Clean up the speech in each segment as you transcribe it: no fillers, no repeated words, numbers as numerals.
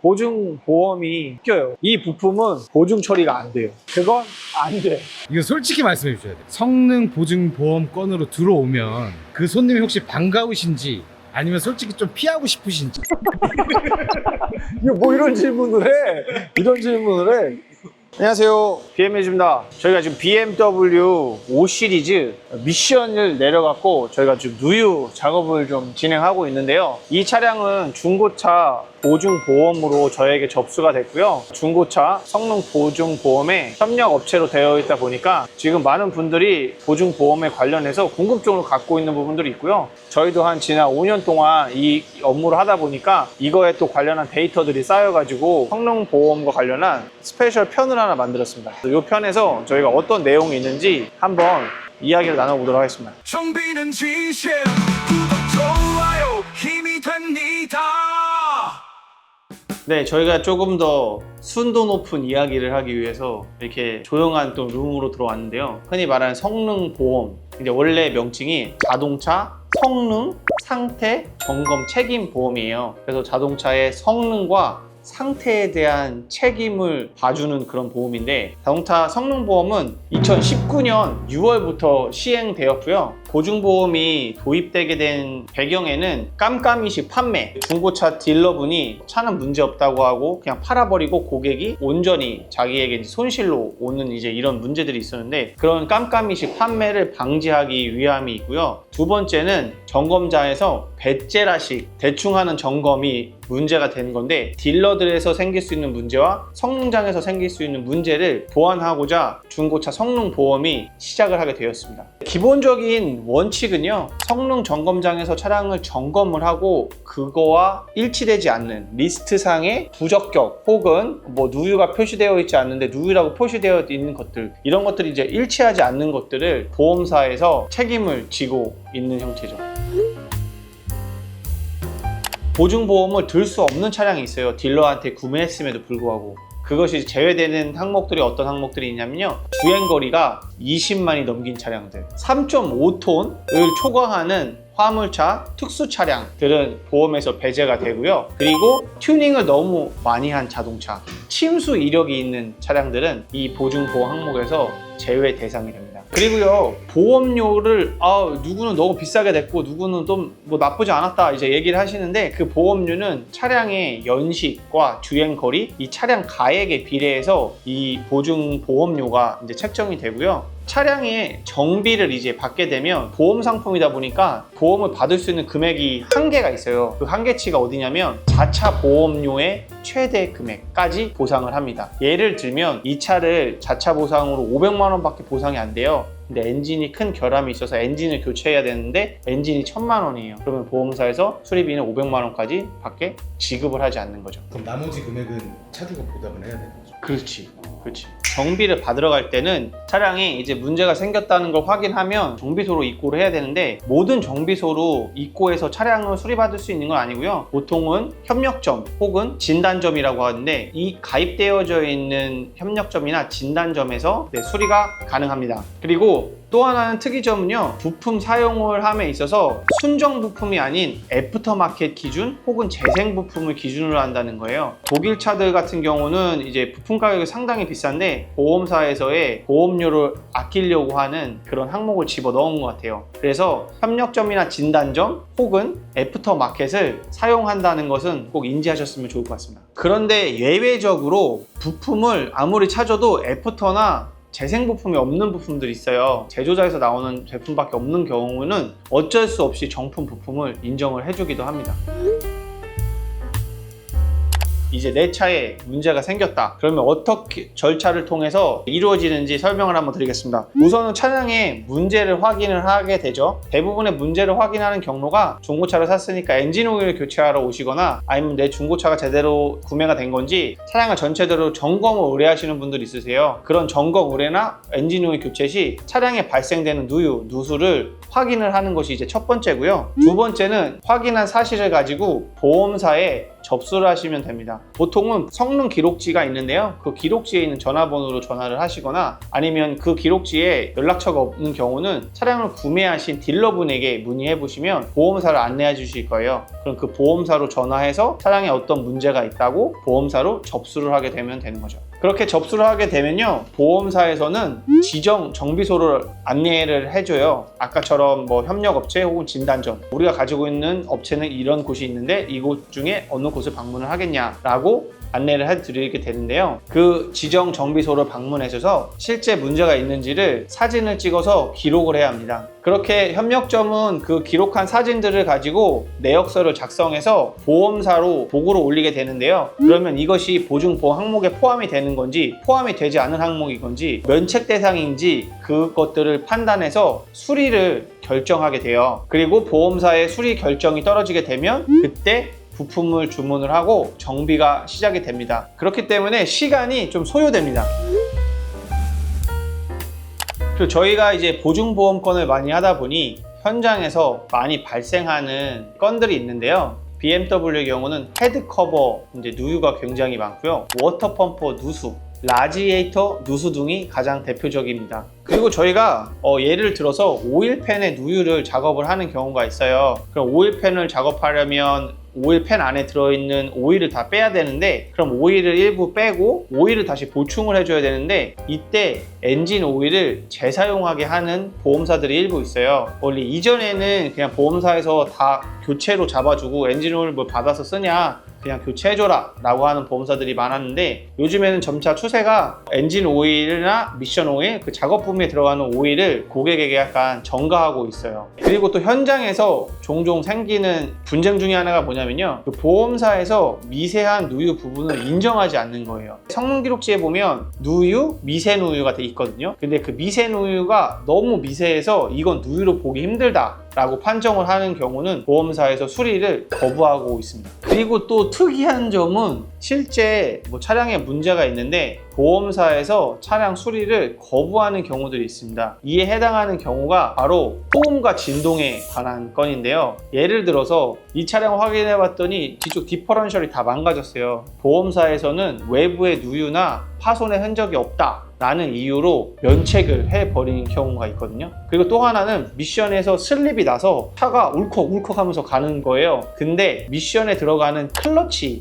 보증보험이 껴요. 이 부품은 보증 처리가 안 돼요. 그건 안 돼. 이거 솔직히 말씀해 주셔야 돼요. 성능 보증 보험건으로 들어오면 그 손님이 혹시 반가우신지 아니면 솔직히 좀 피하고 싶으신지. 이거 뭐 이런 질문을 해? 이런 질문을 해? 안녕하세요, BMW입니다. 저희가 지금 BMW 5 시리즈 미션을 내려갖고 저희가 지금 누유 작업을 좀 진행하고 있는데요. 이 차량은 중고차 보증보험으로 저에게 접수가 됐고요. 중고차 성능 보증보험에 협력 업체로 되어 있다 보니까 지금 많은 분들이 보증보험에 관련해서 궁금증을 갖고 있는 부분들이 있고요. 저희도 한 지난 5년 동안 이 업무를 하다 보니까 이거에 또 관련한 데이터들이 쌓여가지고 성능보험과 관련한 스페셜 편을 하나 만들었습니다. 이 편에서 저희가 어떤 내용이 있는지 한번 이야기를 나눠보도록 하겠습니다. 정비는 진실, 구독, 좋아요 힘이 됩니다. 네, 저희가 조금 더 순도 높은 이야기를 하기 위해서 이렇게 조용한 또 룸으로 들어왔는데요. 흔히 말하는 성능보험, 이제 원래 명칭이 자동차 성능 상태 점검 책임 보험이에요. 그래서 자동차의 성능과 상태에 대한 책임을 봐주는 그런 보험인데, 자동차 성능보험은 2019년 6월부터 시행되었고요. 보증보험이 도입되게 된 배경에는 깜깜이식 판매, 중고차 딜러분이 차는 문제없다고 하고 그냥 팔아버리고 고객이 온전히 자기에게 이제 손실로 오는 이제 이런 문제들이 있었는데, 그런 깜깜이식 판매를 방지하기 위함이 있고요. 두 번째는 점검자에서 배째라식 대충 하는 점검이 문제가 된 건데, 딜러들에서 생길 수 있는 문제와 성능장에서 생길 수 있는 문제를 보완하고자 중고차 성능보험이 시작을 하게 되었습니다. 기본적인 원칙은요, 성능 점검장에서 차량을 점검을 하고 그거와 일치되지 않는 리스트상의 부적격 혹은 뭐 누유가 표시되어 있지 않는데 누유라고 표시되어 있는 것들, 이런 것들이 이제 일치하지 않는 것들을 보험사에서 책임을 지고 있는 형태죠. 보증보험을 들 수 없는 차량이 있어요. 딜러한테 구매했음에도 불구하고. 그것이 제외되는 항목들이 어떤 항목들이 있냐면요, 주행거리가 20만이 넘긴 차량들, 3.5톤을 초과하는 화물차, 특수 차량들은 보험에서 배제가 되고요. 그리고 튜닝을 너무 많이 한 자동차, 침수 이력이 있는 차량들은 이 보증보험 항목에서 제외 대상이 됩니다. 그리고요, 보험료를 누구는 너무 비싸게 냈고 누구는 좀 뭐 나쁘지 않았다 이제 얘기를 하시는데, 그 보험료는 차량의 연식과 주행거리, 이 차량 가액에 비례해서 이 보증보험료가 이제 책정이 되고요. 차량의 정비를 이제 받게 되면 보험 상품이다 보니까 보험을 받을 수 있는 금액이 한계가 있어요. 그 한계치가 어디냐면 자차 보험료의 최대 금액까지 보상을 합니다. 예를 들면 이 차를 자차 보상으로 500만 원밖에 보상이 안 돼요. 근데 엔진이 큰 결함이 있어서 엔진을 교체해야 되는데 엔진이 1000만 원이에요. 그러면 보험사에서 수리비는 500만 원까지 밖에 지급을 하지 않는 거죠. 그럼 나머지 금액은 차주가 보답을 해야 되는 거죠? 그렇지. 정비를 받으러 갈 때는 차량에 이제 문제가 생겼다는 걸 확인하면 정비소로 입고를 해야 되는데, 모든 정비소로 입고해서 차량을 수리받을 수 있는 건 아니고요. 보통은 협력점 혹은 진단점이라고 하는데, 이 가입되어져 있는 협력점이나 진단점에서 수리가 가능합니다. 그리고 또 하나는 특이점은요, 부품 사용을 함에 있어서 순정 부품이 아닌 애프터마켓 기준 혹은 재생 부품을 기준으로 한다는 거예요. 독일 차들 같은 경우는 이제 부품 가격이 상당히 비싼데 보험사에서의 보험료를 아끼려고 하는 그런 항목을 집어넣은 것 같아요. 그래서 협력점이나 진단점 혹은 애프터마켓을 사용한다는 것은 꼭 인지하셨으면 좋을 것 같습니다. 그런데 예외적으로 부품을 아무리 찾아도 애프터나 재생 부품이 없는 부품들이 있어요. 제조사에서 나오는 제품밖에 없는 경우는 어쩔 수 없이 정품 부품을 인정을 해주기도 합니다. 이제 내 차에 문제가 생겼다. 그러면 어떻게 절차를 통해서 이루어지는지 설명을 한번 드리겠습니다. 우선은 차량의 문제를 확인을 하게 되죠. 대부분의 문제를 확인하는 경로가 중고차를 샀으니까 엔진 오일을 교체하러 오시거나, 아니면 내 중고차가 제대로 구매가 된 건지 차량을 전체적으로 점검을 의뢰하시는 분들이 있으세요. 그런 점검 의뢰나 엔진 오일 교체 시 차량에 발생되는 누유, 누수를 확인을 하는 것이 이제 첫 번째고요. 두 번째는 확인한 사실을 가지고 보험사에 접수를 하시면 됩니다. 보통은 성능 기록지가 있는데요. 그 기록지에 있는 전화번호로 전화를 하시거나 아니면 그 기록지에 연락처가 없는 경우는 차량을 구매하신 딜러분에게 문의해 보시면 보험사를 안내해 주실 거예요. 그럼 그 보험사로 전화해서 차량에 어떤 문제가 있다고 보험사로 접수를 하게 되면 되는 거죠. 그렇게 접수를 하게 되면요, 보험사에서는 지정 정비소를 안내를 해줘요. 아까처럼 뭐 협력업체 혹은 진단점, 우리가 가지고 있는 업체는 이런 곳이 있는데 이곳 중에 어느 곳을 방문을 하겠냐라고 안내를 해드리게 되는데요. 그 지정 정비소를 방문하셔서 실제 문제가 있는지를 사진을 찍어서 기록을 해야 합니다. 그렇게 협력점은 그 기록한 사진들을 가지고 내역서를 작성해서 보험사로 보고를 올리게 되는데요. 그러면 이것이 보증보험 항목에 포함이 되는 건지 포함이 되지 않은 항목인 건지 면책 대상인지 그것들을 판단해서 수리를 결정하게 돼요. 그리고 보험사의 수리 결정이 떨어지게 되면 그때 부품을 주문을 하고 정비가 시작이 됩니다. 그렇기 때문에 시간이 좀 소요됩니다. 그리고 저희가 이제 보증보험건을 많이 하다 보니 현장에서 많이 발생하는 건들이 있는데요. BMW의 경우는 헤드커버 이제 누유가 굉장히 많고요. 워터펌프 누수, 라지에이터 누수 등이 가장 대표적입니다. 그리고 저희가 예를 들어서 오일팬의 누유를 작업을 하는 경우가 있어요. 그럼 오일팬을 작업하려면 오일팬 안에 들어있는 오일을 다 빼야 되는데, 그럼 오일을 일부 빼고 오일을 다시 보충을 해줘야 되는데, 이때 엔진 오일을 재사용하게 하는 보험사들이 일부 있어요. 원래 이전에는 그냥 보험사에서 다 교체로 잡아주고 엔진 오일 뭐 받아서 쓰냐, 그냥 교체해줘라 라고 하는 보험사들이 많았는데, 요즘에는 점차 추세가 엔진 오일이나 미션 오일, 그 작업 부분에 들어가는 오일을 고객에게 약간 전가하고 있어요. 그리고 또 현장에서 종종 생기는 분쟁 중에 하나가 뭐냐면요, 그 보험사에서 미세한 누유 부분을 인정하지 않는 거예요. 성능 기록지에 보면 누유, 미세 누유가 돼 있거든요. 근데 그 미세 누유가 너무 미세해서 이건 누유로 보기 힘들다 라고 판정을 하는 경우는 보험사에서 수리를 거부하고 있습니다. 그리고 또 특이한 점은 실제 뭐 차량에 문제가 있는데 보험사에서 차량 수리를 거부하는 경우들이 있습니다. 이에 해당하는 경우가 바로 소음과 진동에 관한 건인데요. 예를 들어서 이 차량 확인해 봤더니 뒤쪽 디퍼런셜이 다 망가졌어요. 보험사에서는 외부의 누유나 파손의 흔적이 없다 라는 이유로 면책을 해버리는 경우가 있거든요. 그리고 또 하나는 미션에서 슬립이 나서 차가 울컥울컥 하면서 가는 거예요. 근데 미션에 들어가는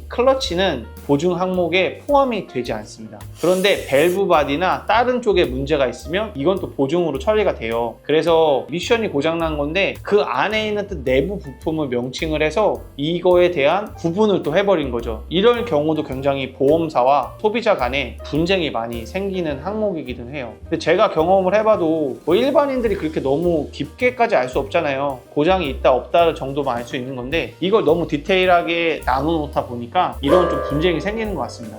클러치는 보증 항목에 포함이 되지 않습니다. 그런데 밸브 바디나 다른 쪽에 문제가 있으면 이건 또 보증으로 처리가 돼요. 그래서 미션이 고장난 건데 그 안에 있는 또 내부 부품을 명칭을 해서 이거에 대한 구분을 또 해버린 거죠. 이런 경우도 굉장히 보험사와 소비자 간에 분쟁이 많이 생기는 항목이기도 해요. 근데 제가 경험을 해봐도 뭐 일반인들이 그렇게 너무 깊게까지 알 수 없잖아요. 고장이 있다 없다 정도만 알 수 있는 건데 이걸 너무 디테일하게 나눠놓다 보니까 이런 좀 분쟁이 생기는 것 같습니다.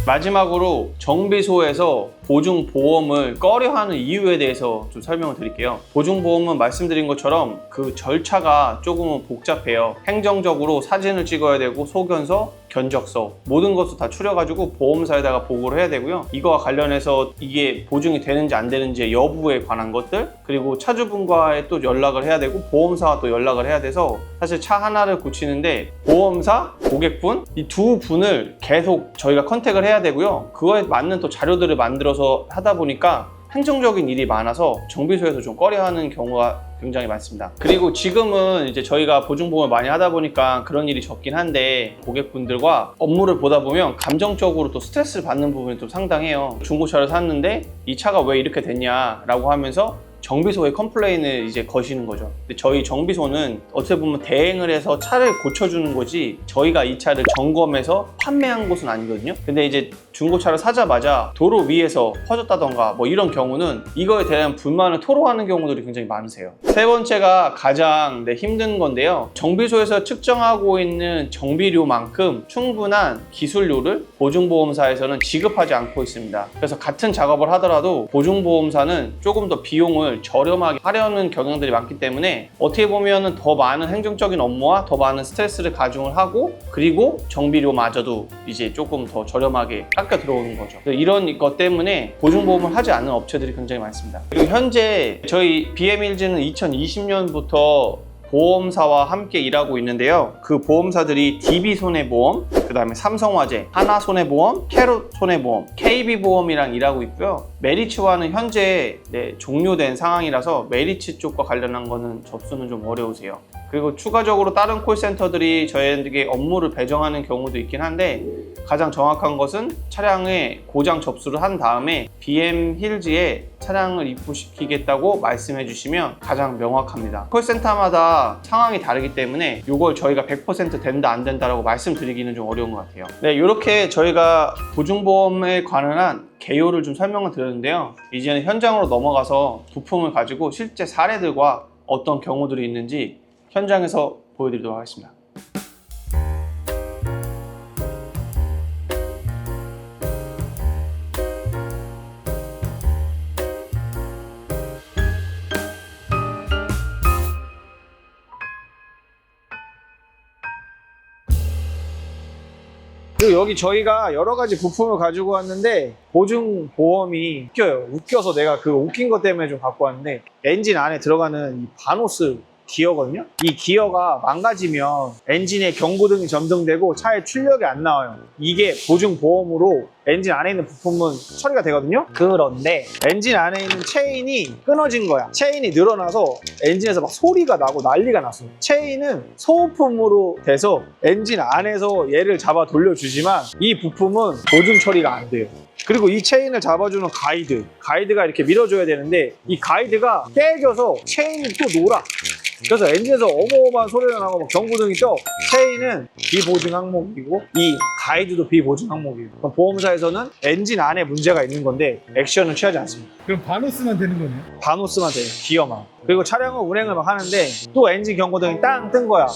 마지막으로 정비소에서 보증보험을 꺼려하는 이유에 대해서 좀 설명을 드릴게요. 보증보험은 말씀드린 것처럼 그 절차가 조금은 복잡해요. 행정적으로 사진을 찍어야 되고 소견서, 견적서 모든 것을 다 추려가지고 보험사에다가 보고를 해야 되고요. 이거와 관련해서 이게 보증이 되는지 안 되는지 여부에 관한 것들, 그리고 차주분과의 또 연락을 해야 되고 보험사와 또 연락을 해야 돼서 사실 차 하나를 고치는데 보험사, 고객분 이 두 분을 계속 저희가 컨택을 해야 되고요. 그거에 맞는 또 자료들을 만들어서 하다 보니까 행정적인 일이 많아서 정비소에서 좀 꺼려하는 경우가 굉장히 많습니다. 그리고 지금은 이제 저희가 보증보험을 많이 하다 보니까 그런 일이 적긴 한데 고객분들과 업무를 보다 보면 감정적으로 또 스트레스를 받는 부분이 또 상당해요. 중고차를 샀는데 이 차가 왜 이렇게 됐냐라고 하면서 정비소에 컴플레인을 이제 거시는 거죠. 근데 저희 정비소는 어떻게 보면 대행을 해서 차를 고쳐주는 거지 저희가 이 차를 점검해서 판매한 곳은 아니거든요. 근데 이제 중고차를 사자마자 도로 위에서 퍼졌다던가 뭐 이런 경우는 이거에 대한 불만을 토로하는 경우들이 굉장히 많으세요. 세 번째가 가장 힘든 건데요. 정비소에서 측정하고 있는 정비료만큼 충분한 기술료를 보증보험사에서는 지급하지 않고 있습니다. 그래서 같은 작업을 하더라도 보증보험사는 조금 더 비용을 저렴하게 하려는 경향들이 많기 때문에 어떻게 보면 더 많은 행정적인 업무와 더 많은 스트레스를 가중을 하고 그리고 정비료마저도 이제 조금 더 저렴하게 깎여 들어오는 거죠. 이런 것 때문에 보증보험을 하지 않는 업체들이 굉장히 많습니다. 그리고 현재 저희 BM1G는 2020년부터 보험사와 함께 일하고 있는데요. 그 보험사들이 DB손해보험, 그 다음에 삼성화재, 하나손해보험, 캐롯손해보험, KB보험이랑 일하고 있고요. 메리츠와는 현재 종료된 상황이라서 메리츠 쪽과 관련한 거는 접수는 좀 어려우세요. 그리고 추가적으로 다른 콜센터들이 저희에게 업무를 배정하는 경우도 있긴 한데 가장 정확한 것은 차량의 고장 접수를 한 다음에 BM 힐즈에 차량을 입고시키겠다고 말씀해 주시면 가장 명확합니다. 콜센터마다 상황이 다르기 때문에 이걸 저희가 100% 된다 안 된다라고 말씀드리기는 좀 어려운 것 같아요. 네, 이렇게 저희가 보증보험에 관한 개요를 좀 설명을 드렸는데요. 이제는 현장으로 넘어가서 부품을 가지고 실제 사례들과 어떤 경우들이 있는지 현장에서 보여드리도록 하겠습니다. 그리고 여기 저희가 여러 가지 부품을 가지고 왔는데 보증보험이 웃겨서 내가 그 웃긴 것 때문에 좀 갖고 왔는데 엔진 안에 들어가는 이 바노스 기어거든요. 이 기어가 망가지면 엔진에 경고등이 점등되고 차에 출력이 안 나와요. 이게 보증보험으로 엔진 안에 있는 부품은 처리가 되거든요. 그런데 엔진 안에 있는 체인이 끊어진 거야. 체인이 늘어나서 엔진에서 막 소리가 나고 난리가 났어. 체인은 소모품으로 돼서 엔진 안에서 얘를 잡아 돌려주지만 이 부품은 보증 처리가 안 돼요. 그리고 이 체인을 잡아주는 가이드가 이렇게 밀어줘야 되는데 이 가이드가 깨져서 체인이 또 놀아. 그래서 엔진에서 어마어마한 소리가 나고 막 경고등이 떠. 체인은 비보증 항목이고 이 가이드도 비보증 항목이에요. 그럼 보험사에서는 엔진 안에 문제가 있는 건데 액션을 취하지 않습니다. 그럼 바노스만 되는 거네요? 바노스만 돼요. 기어만. 그리고 차량을 운행을 막 하는데 또 엔진 경고등이 땅 뜬 거야.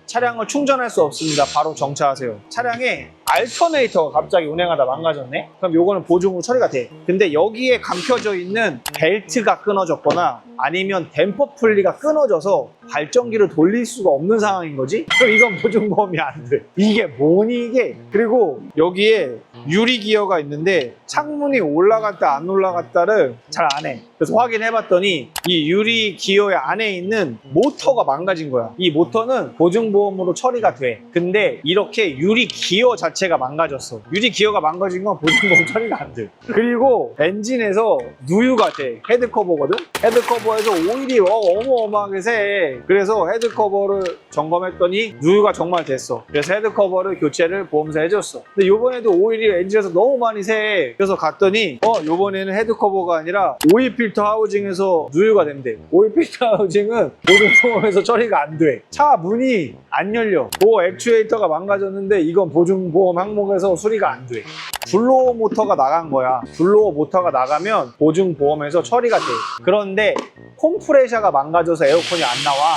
차량을 충전할 수 없습니다. 바로 정차하세요. 차량에 알터네이터가 갑자기 운행하다 망가졌네? 그럼 요거는 보증으로 처리가 돼. 근데 여기에 감춰져 있는 벨트가 끊어졌거나 아니면 댐퍼 풀리가 끊어져서 발전기를 돌릴 수가 없는 상황인 거지? 그럼 이건 보증보험이 안 돼. 이게 뭐니 이게? 그리고 여기에 유리 기어가 있는데 창문이 올라갔다 안 올라갔다를 잘 안 해. 그래서 확인해 봤더니 이 유리 기어 안에 있는 모터가 망가진 거야. 이 모터는 보증보험으로 처리가 돼. 근데 이렇게 유리 기어 자체가 망가졌어. 유리 기어가 망가진 건 보증보험 처리가 안 돼. 그리고 엔진에서 누유가 돼. 헤드커버거든? 헤드커버에서 오일이 어마어마하게 새. 그래서 헤드커버를 점검했더니 누유가 정말 됐어. 그래서 헤드커버를 교체를 보험사에 해줬어. 근데 요번에도 오일이 엔진에서 너무 많이 새. 그래서 갔더니 요번에는 헤드커버가 아니라 오일 필터 하우징에서 누유가 된대. 오일 필터 하우징은 보증보험에서 처리가 안 돼. 차 문이 안 열려. 그 액추에이터가 망가졌는데 이건 보증보험 항목에서 수리가 안 돼. 블로어 모터가 나간 거야. 블로어 모터가 나가면 보증보험에서 처리가 돼. 그런데 콤프레셔가 망가져서 에어컨이 안 나와.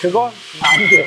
그건 안 돼.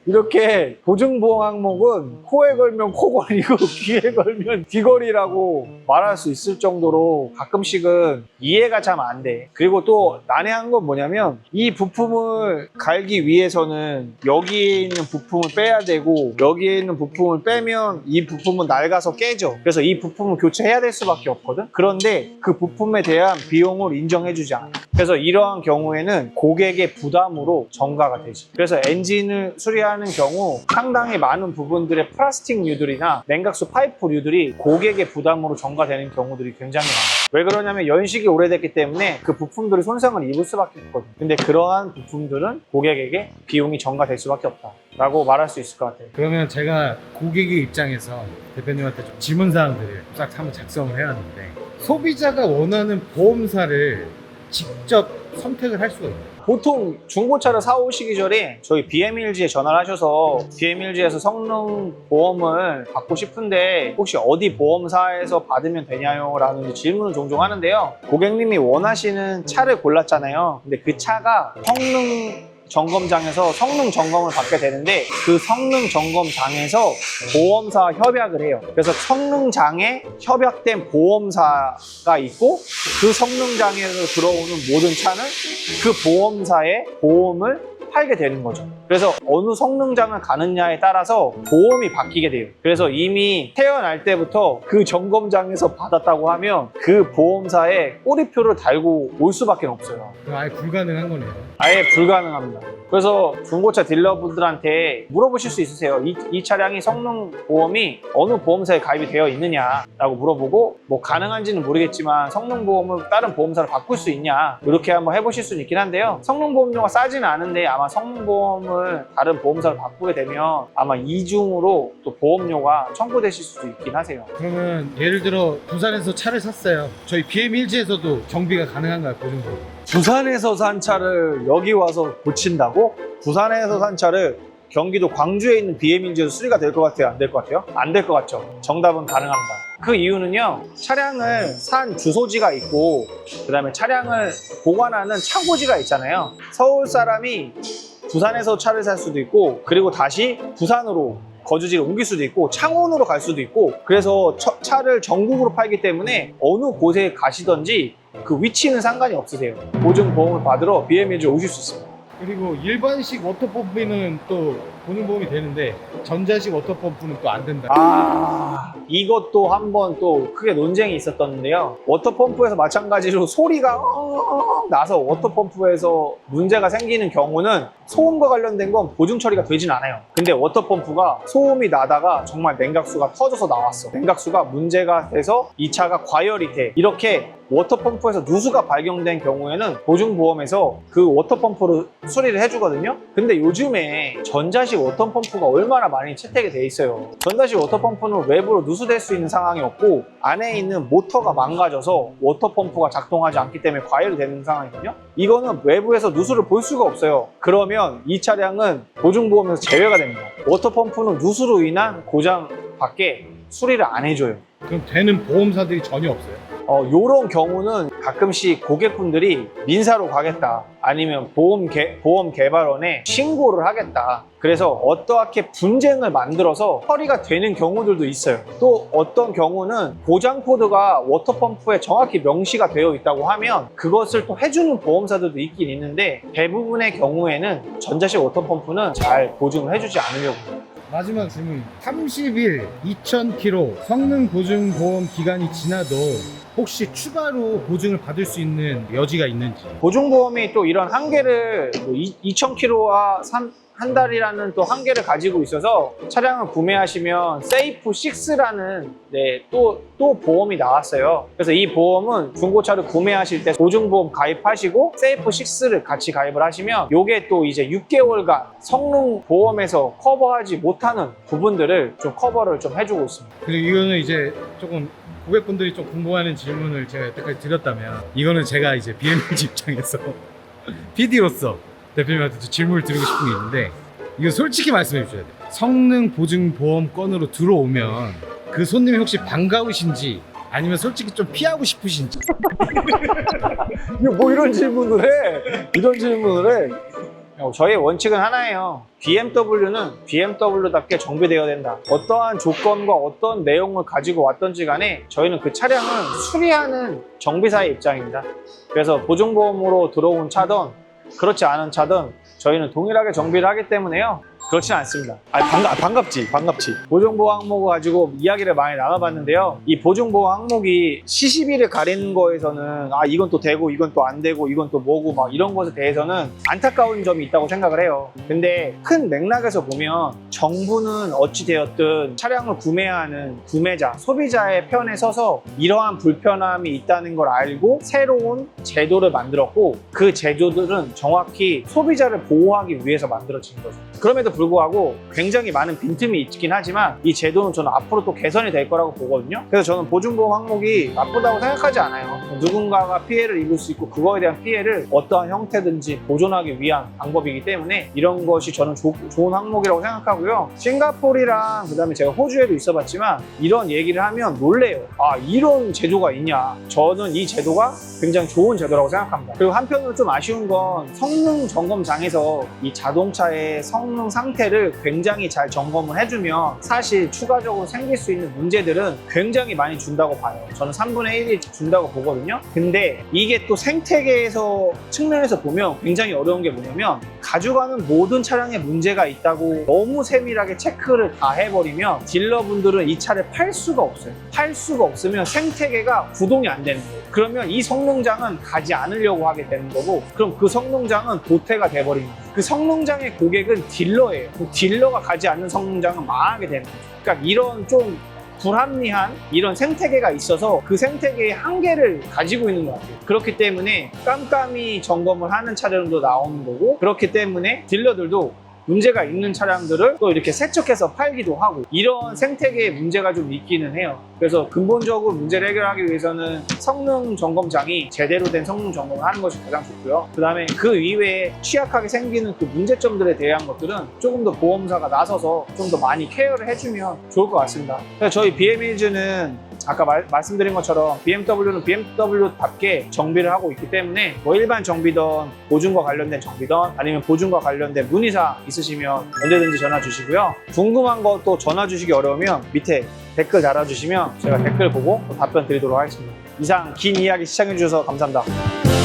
이렇게 보증보험 항목은 코에 걸면 코걸이고 귀에 걸면 귀걸이라고 말할 수 있을 정도로 가끔씩은 이해가 참 안 돼. 그리고 또 난해한 건 뭐냐면 이 부품을 갈기 위해서는 여기에 있는 부품을 빼야 되고 여기에 있는 부품을 빼면 이 부품은 낡아서 깨져. 그래서 이 부품을 교체해야 될 수밖에 없거든. 그런데 그 부품에 대한 비용을 인정해주지 않아. 그래서 이러한 경우에는 고객의 부담으로 전가가 되지. 그래서 엔진을 수리하는 경우 상당히 많은 부분들의 플라스틱류들이나 냉각수 파이프류들이 고객의 부담으로 전가되는 경우들이 굉장히 많아요. 왜 그러냐면 연식이 오래됐기 때문에 그 부품들이 손상을 입을 수밖에 없거든. 근데 그러한 부품들은 고객에게 비용이 전가될 수밖에 없다 라고 말할 수 있을 것 같아요. 그러면 제가 고객의 입장에서 대표님한테 좀 질문사항들을 싹 한번 작성을 해왔는데 소비자가 원하는 보험사를 직접 선택을 할 수가 있나요? 보통 중고차를 사오시기 전에 저희 BM1G에 전화를 하셔서 BM1G에서 성능 보험을 받고 싶은데 혹시 어디 보험사에서 받으면 되냐요? 라는 질문을 종종 하는데요. 고객님이 원하시는 차를 골랐잖아요. 근데 그 차가 성능 점검장에서 성능 점검을 받게 되는데 그 성능 점검장에서 보험사와 협약을 해요. 그래서 성능장에 협약된 보험사가 있고 그 성능장에서 들어오는 모든 차는 그 보험사의 보험을 팔게 되는 거죠. 그래서 어느 성능장을 가느냐에 따라서 보험이 바뀌게 돼요. 그래서 이미 태어날 때부터 그 점검장에서 받았다고 하면 그 보험사에 꼬리표를 달고 올 수밖에 없어요. 그럼 아예 불가능한 거네요. 아예 불가능합니다. 그래서 중고차 딜러분들한테 물어보실 수 있으세요. 이 차량이 성능 보험이 어느 보험사에 가입이 되어 있느냐라고 물어보고 뭐 가능한지는 모르겠지만 성능 보험을 다른 보험사로 바꿀 수 있냐 이렇게 한번 해보실 수는 있긴 한데요. 성능 보험료가 싸지는 않은데 아마 성능 보험을 다른 보험사로 바꾸게 되면 아마 이중으로 또 보험료가 청구되실 수도 있긴 하세요. 그러면 예를 들어 부산에서 차를 샀어요. 저희 BM1G에서도 정비가 가능한가요? 보증보험? 부산에서 산 차를 여기 와서 고친다고? 부산에서 산 차를 경기도 광주에 있는 BM1G에서 수리가 될 것 같아요? 안 될 것 같아요? 안 될 것 같죠? 정답은 가능합니다. 그 이유는요, 차량을 산 주소지가 있고 그 다음에 차량을 보관하는 창고지가 있잖아요. 서울 사람이 부산에서 차를 살 수도 있고 그리고 다시 부산으로 거주지를 옮길 수도 있고 창원으로 갈 수도 있고 그래서 차를 전국으로 팔기 때문에 어느 곳에 가시던지 그 위치는 상관이 없으세요. 보증보험을 받으러 BM1G 오실 수 있습니다. 그리고 일반식 워터펌프는 또 보증보험이 되는데 전자식 워터펌프는 또 안 된다. 이것도 한번 또 크게 논쟁이 있었던데요. 워터펌프에서 마찬가지로 소리가 나서 워터펌프에서 문제가 생기는 경우는 소음과 관련된 건 보증 처리가 되진 않아요. 근데 워터펌프가 소음이 나다가 정말 냉각수가 터져서 나왔어. 냉각수가 문제가 돼서 이 차가 과열이 돼. 이렇게 워터펌프에서 누수가 발견된 경우에는 보증보험에서 그 워터펌프를 수리를 해주거든요. 근데 요즘에 전자식 워터펌프가 얼마나 많이 채택이 돼 있어요. 전자식 워터펌프는 외부로 누수될 수 있는 상황이 없고 안에 있는 모터가 망가져서 워터펌프가 작동하지 않기 때문에 과열이 되는 상황이거든요. 이거는 외부에서 누수를 볼 수가 없어요. 그러면 이 차량은 보증보험에서 제외가 됩니다. 워터펌프는 누수로 인한 고장밖에 수리를 안 해줘요. 그럼 되는 보험사들이 전혀 없어요. 요런 경우는 가끔씩 고객분들이 민사로 가겠다 아니면 보험 개발원에 신고를 하겠다. 그래서 어떠하게 분쟁을 만들어서 처리가 되는 경우들도 있어요. 또 어떤 경우는 보장 코드가 워터펌프에 정확히 명시가 되어 있다고 하면 그것을 또 해주는 보험사들도 있긴 있는데 대부분의 경우에는 전자식 워터펌프는 잘 보증을 해주지 않으려고 해요. 마지막 질문. 30일 2,000km 성능 보증보험 기간이 지나도 혹시 추가로 보증을 받을 수 있는 여지가 있는지. 보증보험이 또 이런 한계를 2,000km와 한 달이라는 또 한계를 가지고 있어서 차량을 구매하시면 세이프 6라는 또 보험이 나왔어요. 그래서 이 보험은 중고차를 구매하실 때 보증보험 가입하시고 세이프 6를 같이 가입을 하시면 이게 또 이제 6개월간 성능 보험에서 커버하지 못하는 부분들을 좀 커버를 좀 해주고 있습니다. 그리고 이거는 이제 조금 고객분들이 좀 궁금해하는 질문을 제가 여태까지 드렸다면 이거는 제가 이제 BM1G 입장에서 PD로서 대표님한테 질문을 드리고 싶은 게 있는데 이거 솔직히 말씀해 주셔야 돼요. 성능 보증 보험건으로 들어오면 그 손님이 혹시 반가우신지 아니면 솔직히 좀 피하고 싶으신지. 이거 뭐 이런 질문을 해? 이런 질문을 해? 저의 원칙은 하나예요. BMW는 BMW답게 정비되어야 된다. 어떠한 조건과 어떤 내용을 가지고 왔던지 간에 저희는 그 차량은 수리하는 정비사의 입장입니다. 그래서 보증보험으로 들어온 차든 그렇지 않은 차든 저희는 동일하게 정비를 하기 때문에요. 그렇진 않습니다. 반갑지. 보증보험 항목을 가지고 이야기를 많이 나눠봤는데요. 이 보증보험 항목이 시시비를 가리는 거에서는 이건 또 되고 이건 또 안 되고 이건 또 뭐고 막 이런 것에 대해서는 안타까운 점이 있다고 생각을 해요. 근데 큰 맥락에서 보면 정부는 어찌되었든 차량을 구매하는 구매자, 소비자의 편에 서서 이러한 불편함이 있다는 걸 알고 새로운 제도를 만들었고 그 제도들은 정확히 소비자를 보호하기 위해서 만들어진 거죠. 그럼에도 불구하고 굉장히 많은 빈틈이 있긴 하지만 이 제도는 저는 앞으로 또 개선이 될 거라고 보거든요. 그래서 저는 보증보험 항목이 나쁘다고 생각하지 않아요. 누군가가 피해를 입을 수 있고 그거에 대한 피해를 어떠한 형태든지 보존하기 위한 방법이기 때문에 이런 것이 저는 좋은 항목이라고 생각하고요. 싱가포르랑 그다음에 제가 호주에도 있어봤지만 이런 얘기를 하면 놀래요. 이런 제도가 있냐. 저는 이 제도가 굉장히 좋은 제도라고 생각합니다. 그리고 한편으로 좀 아쉬운 건 성능 점검장에서 이 자동차의 성능 성능 상태를 굉장히 잘 점검을 해주면 사실 추가적으로 생길 수 있는 문제들은 굉장히 많이 준다고 봐요. 저는 3분의 1이 준다고 보거든요. 근데 이게 또 생태계에서 측면에서 보면 굉장히 어려운 게 뭐냐면 가져가는 모든 차량에 문제가 있다고 너무 세밀하게 체크를 다 해버리면 딜러분들은 이 차를 팔 수가 없어요. 팔 수가 없으면 생태계가 구동이 안 되는 거예요. 그러면 이 성능장은 가지 않으려고 하게 되는 거고, 그럼 그 성능장은 도태가 돼버리는 거예요. 그 성능장의 고객은 딜러예요. 그 딜러가 가지 않는 성능장은 망하게 되는 거죠. 그러니까 이런 좀 불합리한 이런 생태계가 있어서 그 생태계의 한계를 가지고 있는 것 같아요. 그렇기 때문에 깜깜이 점검을 하는 차량도 나오는 거고, 그렇기 때문에 딜러들도 문제가 있는 차량들을 또 이렇게 세척해서 팔기도 하고, 이런 생태계에 문제가 좀 있기는 해요. 그래서 근본적으로 문제를 해결하기 위해서는 성능 점검장이 제대로 된 성능 점검을 하는 것이 가장 좋고요. 그 다음에 그 이외에 취약하게 생기는 그 문제점들에 대한 것들은 조금 더 보험사가 나서서 좀 더 많이 케어를 해주면 좋을 것 같습니다. 그래서 저희 BMW는 아까 말씀드린 것처럼 BMW는 BMW답게 정비를 하고 있기 때문에 뭐 일반 정비든 보증과 관련된 정비든 아니면 보증과 관련된 문의사항 있으시면 언제든지 전화 주시고요. 궁금한 거 또 전화 주시기 어려우면 밑에 댓글 달아주시면 제가 댓글 보고 또 답변 드리도록 하겠습니다. 이상 긴 이야기 시청해 주셔서 감사합니다.